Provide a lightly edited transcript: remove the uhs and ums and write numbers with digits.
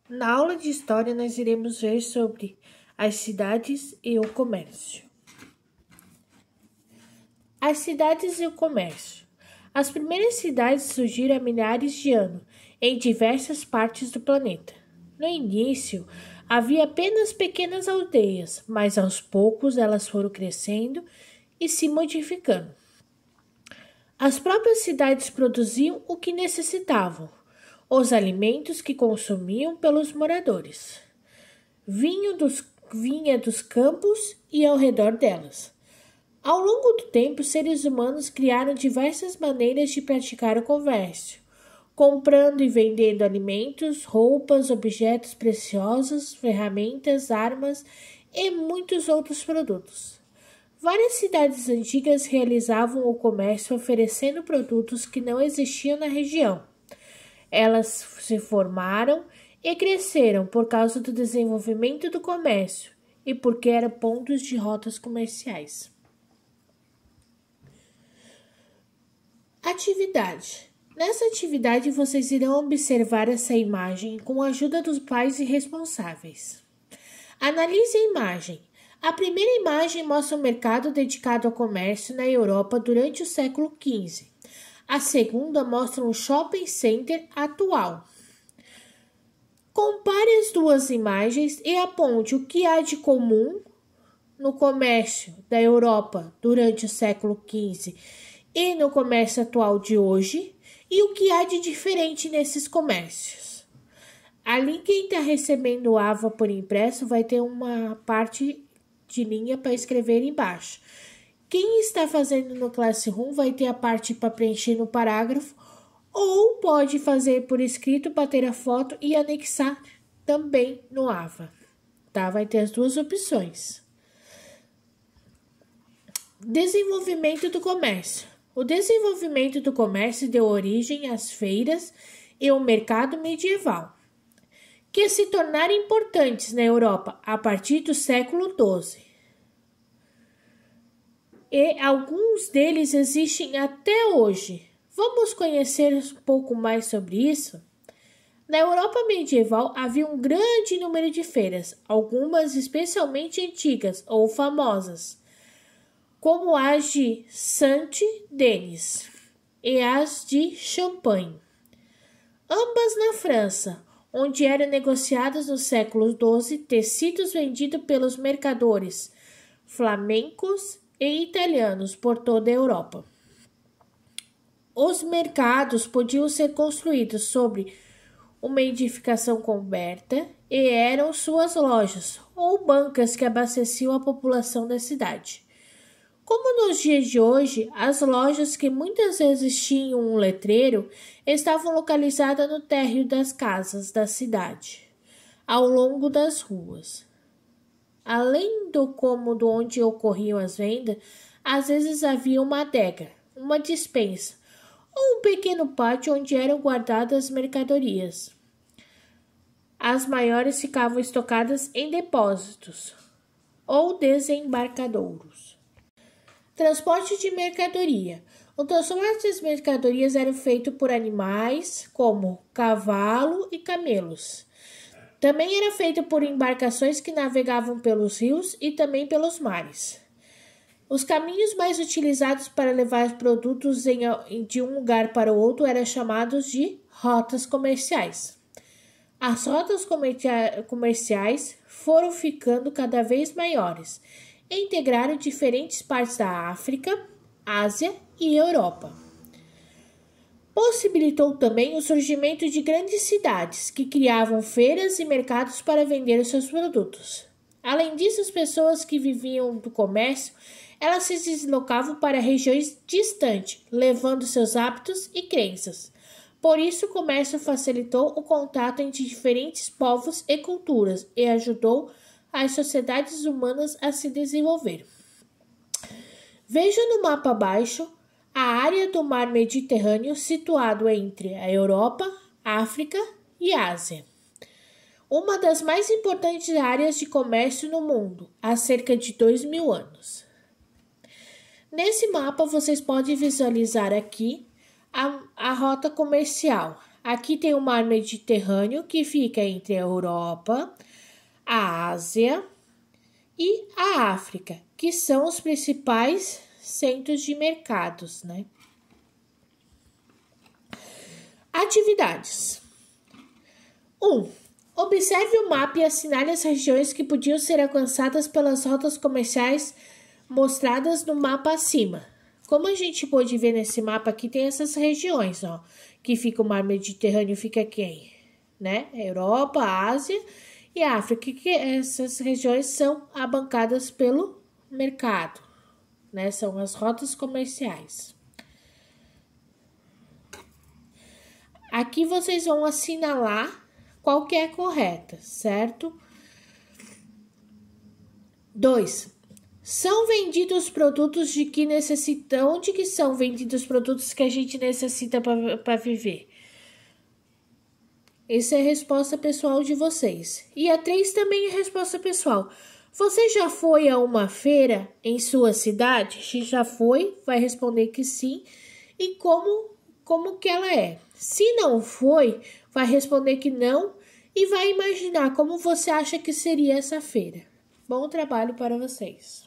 Na aula de história, nós iremos ver sobre as cidades e o comércio. As cidades e o comércio. As primeiras cidades surgiram há milhares de anos em diversas partes do planeta. No início, havia apenas pequenas aldeias, mas aos poucos elas foram crescendo e se modificando. As próprias cidades produziam o que necessitavam, os alimentos que consumiam pelos moradores. Vinha dos campos e ao redor delas. Ao longo do tempo, os seres humanos criaram diversas maneiras de praticar o comércio, comprando e vendendo alimentos, roupas, objetos preciosos, ferramentas, armas e muitos outros produtos. Várias cidades antigas realizavam o comércio oferecendo produtos que não existiam na região. Elas se formaram e cresceram por causa do desenvolvimento do comércio e porque eram pontos de rotas comerciais. Atividade. Nessa atividade, vocês irão observar essa imagem com a ajuda dos pais e responsáveis. Analise a imagem. A primeira imagem mostra um mercado dedicado ao comércio na Europa durante o século XV. A segunda mostra um shopping center atual. Compare as duas imagens e aponte o que há de comum no comércio da Europa durante o século XV e no comércio atual de hoje e o que há de diferente nesses comércios. Ali quem está recebendo o AVA por impresso vai ter uma parte de linha para escrever embaixo. Quem está fazendo no Classroom vai ter a parte para preencher no parágrafo ou pode fazer por escrito, bater a foto e anexar também no AVA. Tá? Vai ter as duas opções. Desenvolvimento do comércio. O desenvolvimento do comércio deu origem às feiras e ao mercado medieval, que se tornaram importantes na Europa a partir do século XII. E alguns deles existem até hoje. Vamos conhecer um pouco mais sobre isso? Na Europa medieval havia um grande número de feiras, algumas especialmente antigas ou famosas, como as de Saint-Denis e as de Champagne, ambas na França, onde eram negociados no século XII tecidos vendidos pelos mercadores flamencos e italianos por toda a Europa. Os mercados podiam ser construídos sobre uma edificação coberta e eram suas lojas ou bancas que abasteciam a população da cidade. Como nos dias de hoje, as lojas que muitas vezes tinham um letreiro estavam localizadas no térreo das casas da cidade, ao longo das ruas. Além do cômodo onde ocorriam as vendas, às vezes havia uma adega, uma despensa ou um pequeno pátio onde eram guardadas as mercadorias. As maiores ficavam estocadas em depósitos ou desembarcadouros. Transporte de mercadoria. O transporte das mercadorias era feito por animais como cavalo e camelos. Também era feito por embarcações que navegavam pelos rios e também pelos mares. Os caminhos mais utilizados para levar produtos de um lugar para o outro eram chamados de rotas comerciais. As rotas comerciais foram ficando cada vez maiores e integraram diferentes partes da África, Ásia e Europa. Possibilitou também o surgimento de grandes cidades que criavam feiras e mercados para vender os seus produtos. Além disso, as pessoas que viviam do comércio, elas se deslocavam para regiões distantes, levando seus hábitos e crenças. Por isso, o comércio facilitou o contato entre diferentes povos e culturas e ajudou as sociedades humanas a se desenvolver. Veja no mapa abaixo a área do mar Mediterrâneo situado entre a Europa, África e Ásia. Uma das mais importantes áreas de comércio no mundo, há cerca de 2.000 anos. Nesse mapa vocês podem visualizar aqui a rota comercial. Aqui tem o Mar Mediterrâneo, que fica entre a Europa, a Ásia e a África, que são os principais centros de mercados, né? Atividades. 1. Observe o mapa e assinale as regiões que podiam ser alcançadas pelas rotas comerciais mostradas no mapa acima. Como a gente pode ver nesse mapa aqui, tem essas regiões, ó, que fica o Mar Mediterrâneo, fica quem? Né? Europa, Ásia e África, que essas regiões são abancadas pelo mercado, né? São as rotas comerciais. Aqui vocês vão assinalar qual que é a correta, certo? 2. São vendidos produtos de que necessitam. Onde que são vendidos produtos que a gente necessita para viver? Essa é a resposta pessoal de vocês. E a 3 também é resposta pessoal. Você já foi a uma feira em sua cidade? Se já foi, vai responder que sim. E como que ela é? Se não foi, vai responder que não e vai imaginar como você acha que seria essa feira. Bom trabalho para vocês!